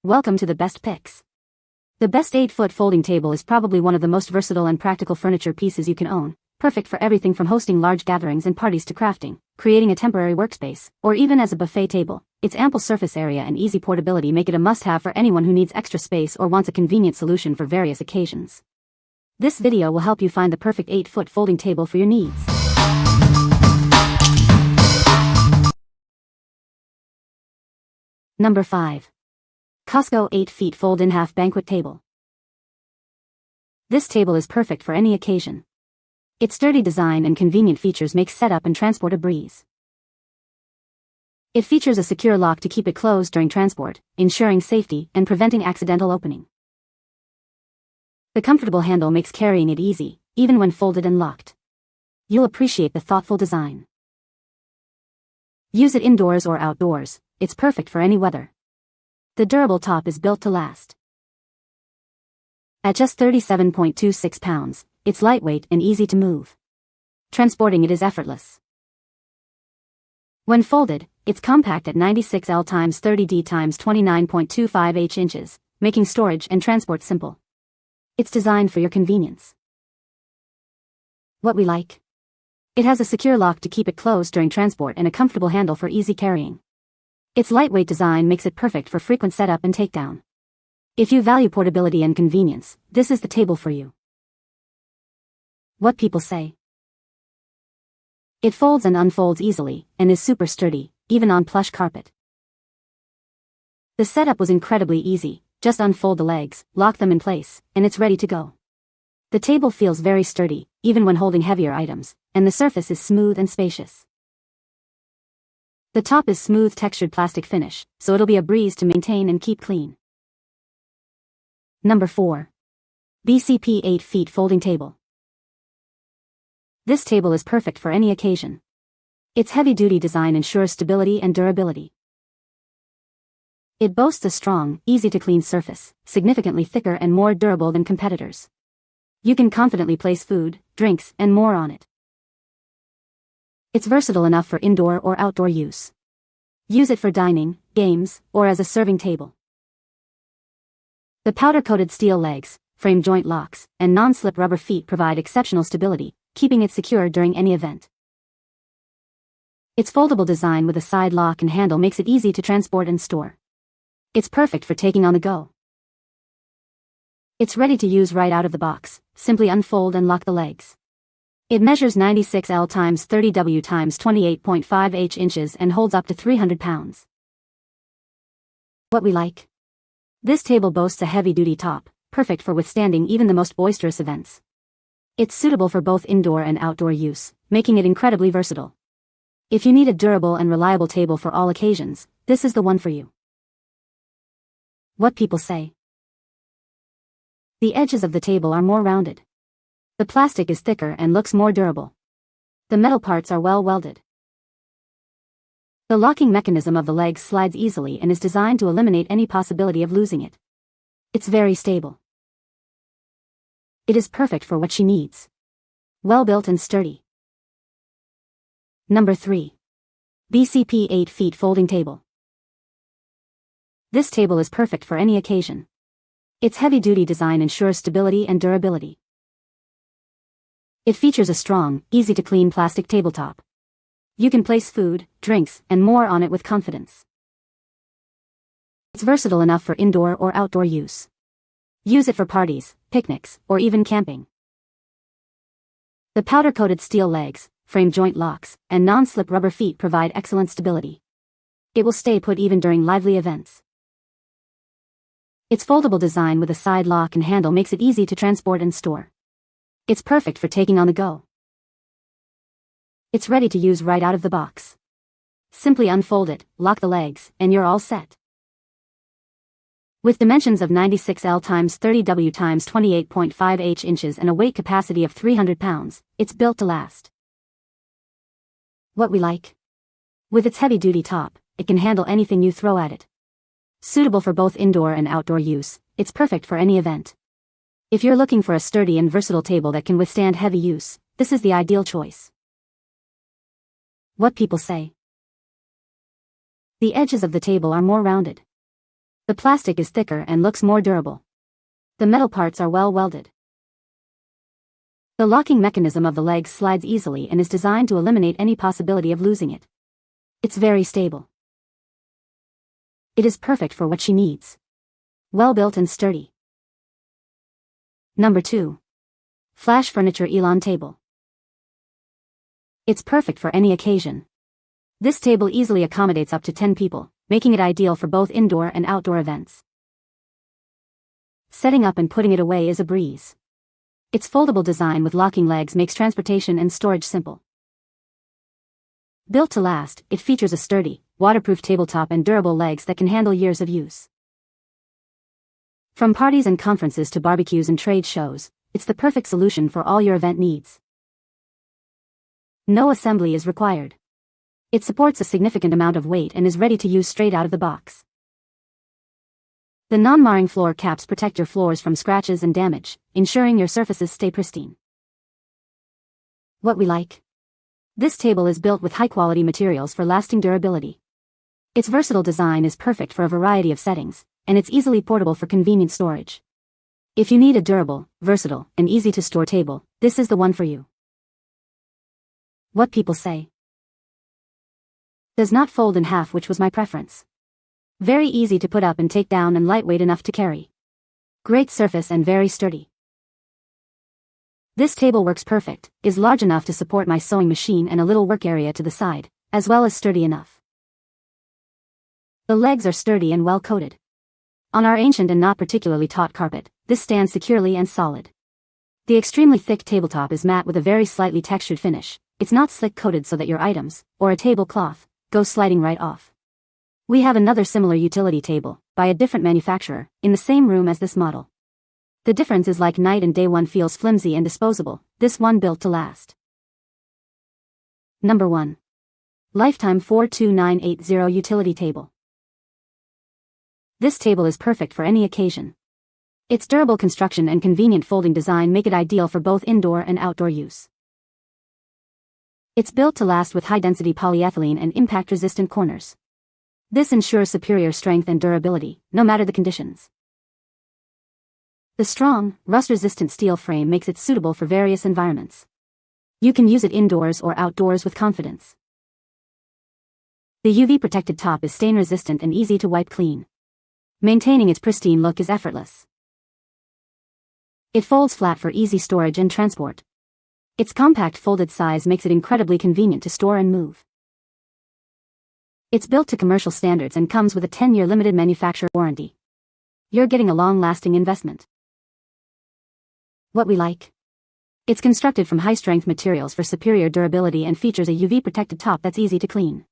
Welcome to the best picks. The best 8-foot folding table is probably one of the most versatile and practical furniture pieces you can own, perfect for everything from hosting large gatherings and parties to crafting, creating a temporary workspace, or even as a buffet table. Its ample surface area and easy portability make it a must-have for anyone who needs extra space or wants a convenient solution for various occasions. This video will help you find the perfect 8-foot folding table for your needs. Number 5. COSCO 8-feet fold-in-half banquet table. This table is perfect for any occasion. Its sturdy design and convenient features make setup and transport a breeze. It features a secure lock to keep it closed during transport, ensuring safety and preventing accidental opening. The comfortable handle makes carrying it easy, even when folded and locked. You'll appreciate the thoughtful design. Use it indoors or outdoors, it's perfect for any weather. The durable top is built to last. At just 37.26 pounds, it's lightweight and easy to move. Transporting it is effortless. When folded, it's compact at 96L x 30D x 29.25 inches, making storage and transport simple. It's designed for your convenience. What we like? It has a secure lock to keep it closed during transport and a comfortable handle for easy carrying. Its lightweight design makes it perfect for frequent setup and takedown. If you value portability and convenience, this is the table for you. What people say? It folds and unfolds easily, and is super sturdy, even on plush carpet. The setup was incredibly easy, just unfold the legs, lock them in place, and it's ready to go. The table feels very sturdy, even when holding heavier items, and the surface is smooth and spacious. The top is smooth textured plastic finish, so it'll be a breeze to maintain and keep clean. Number 4. BCP 8-feet folding table. This table is perfect for any occasion. Its heavy-duty design ensures stability and durability. It boasts a strong, easy-to-clean surface, significantly thicker and more durable than competitors. You can confidently place food, drinks, and more on it. It's versatile enough for indoor or outdoor use. Use it for dining, games, or as a serving table. The powder-coated steel legs, frame joint locks, and non-slip rubber feet provide exceptional stability, keeping it secure during any event. Its foldable design with a side lock and handle makes it easy to transport and store. It's perfect for taking on the go. It's ready to use right out of the box. Simply unfold and lock the legs. It measures 96L x 30W x 28.5 inches and holds up to 300 pounds. What we like? This table boasts a heavy-duty top, perfect for withstanding even the most boisterous events. It's suitable for both indoor and outdoor use, making it incredibly versatile. If you need a durable and reliable table for all occasions, this is the one for you. What people say? The edges of the table are more rounded. The plastic is thicker and looks more durable. The metal parts are well welded. The locking mechanism of the legs slides easily and is designed to eliminate any possibility of losing it. It's very stable. It is perfect for what she needs. Well built and sturdy. Number 3. BCP 8-feet folding table. This table is perfect for any occasion. Its heavy-duty design ensures stability and durability. It features a strong, easy-to-clean plastic tabletop. You can place food, drinks, and more on it with confidence. It's versatile enough for indoor or outdoor use. Use it for parties, picnics, or even camping. The powder-coated steel legs, frame joint locks, and non-slip rubber feet provide excellent stability. It will stay put even during lively events. Its foldable design with a side lock and handle makes it easy to transport and store. It's perfect for taking on the go. It's ready to use right out of the box. Simply unfold it, lock the legs, and you're all set. With dimensions of 96L x 30W x 28.5 inches and a weight capacity of 300 pounds, it's built to last. What we like? With its heavy-duty top, it can handle anything you throw at it. Suitable for both indoor and outdoor use, it's perfect for any event. If you're looking for a sturdy and versatile table that can withstand heavy use, this is the ideal choice. What people say? The edges of the table are more rounded. The plastic is thicker and looks more durable. The metal parts are well welded. The locking mechanism of the legs slides easily and is designed to eliminate any possibility of losing it. It's very stable. It is perfect for what she needs. Well built and sturdy. Number 2. Flash Furniture Elon Table. It's perfect for any occasion. This table easily accommodates up to 10 people, making it ideal for both indoor and outdoor events. Setting up and putting it away is a breeze. Its foldable design with locking legs makes transportation and storage simple. Built to last, it features a sturdy, waterproof tabletop and durable legs that can handle years of use. From parties and conferences to barbecues and trade shows, it's the perfect solution for all your event needs. No assembly is required. It supports a significant amount of weight and is ready to use straight out of the box. The non-marring floor caps protect your floors from scratches and damage, ensuring your surfaces stay pristine. What we like? This table is built with high-quality materials for lasting durability. Its versatile design is perfect for a variety of settings, and it's easily portable for convenient storage. If you need a durable, versatile, and easy-to-store table, this is the one for you. What people say. Does not fold in half, which was my preference. Very easy to put up and take down and lightweight enough to carry. Great surface and very sturdy. This table works perfect, is large enough to support my sewing machine and a little work area to the side, as well as sturdy enough. The legs are sturdy and well coated. On our ancient and not particularly taut carpet, this stands securely and solid. The extremely thick tabletop is matte with a very slightly textured finish. It's not slick coated so that your items, or a tablecloth, go sliding right off. We have another similar utility table, by a different manufacturer, in the same room as this model. The difference is like night and day. One feels flimsy and disposable, this one built to last. Number 1. Lifetime 42980 Utility Table. This table is perfect for any occasion. Its durable construction and convenient folding design make it ideal for both indoor and outdoor use. It's built to last with high-density polyethylene and impact-resistant corners. This ensures superior strength and durability, no matter the conditions. The strong, rust-resistant steel frame makes it suitable for various environments. You can use it indoors or outdoors with confidence. The UV-protected top is stain-resistant and easy to wipe clean. Maintaining its pristine look is effortless. It folds flat for easy storage and transport. Its compact folded size makes it incredibly convenient to store and move. It's built to commercial standards and comes with a 10-year limited manufacturer warranty. You're getting a long-lasting investment. What we like? It's constructed from high-strength materials for superior durability and features a UV-protected top that's easy to clean.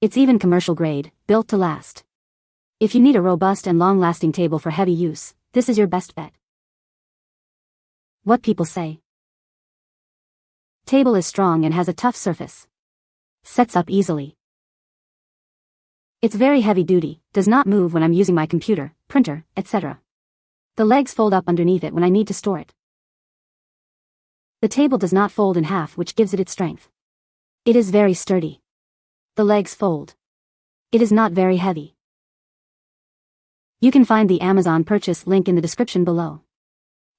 It's even commercial grade, built to last. If you need a robust and long-lasting table for heavy use, this is your best bet. What people say. Table is strong and has a tough surface. Sets up easily. It's very heavy-duty, does not move when I'm using my computer, printer, etc. The legs fold up underneath it when I need to store it. The table does not fold in half, which gives it its strength. It is very sturdy. The legs fold. It is not very heavy. You can find the Amazon purchase link in the description below.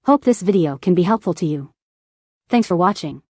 Hope this video can be helpful to you. Thanks for watching.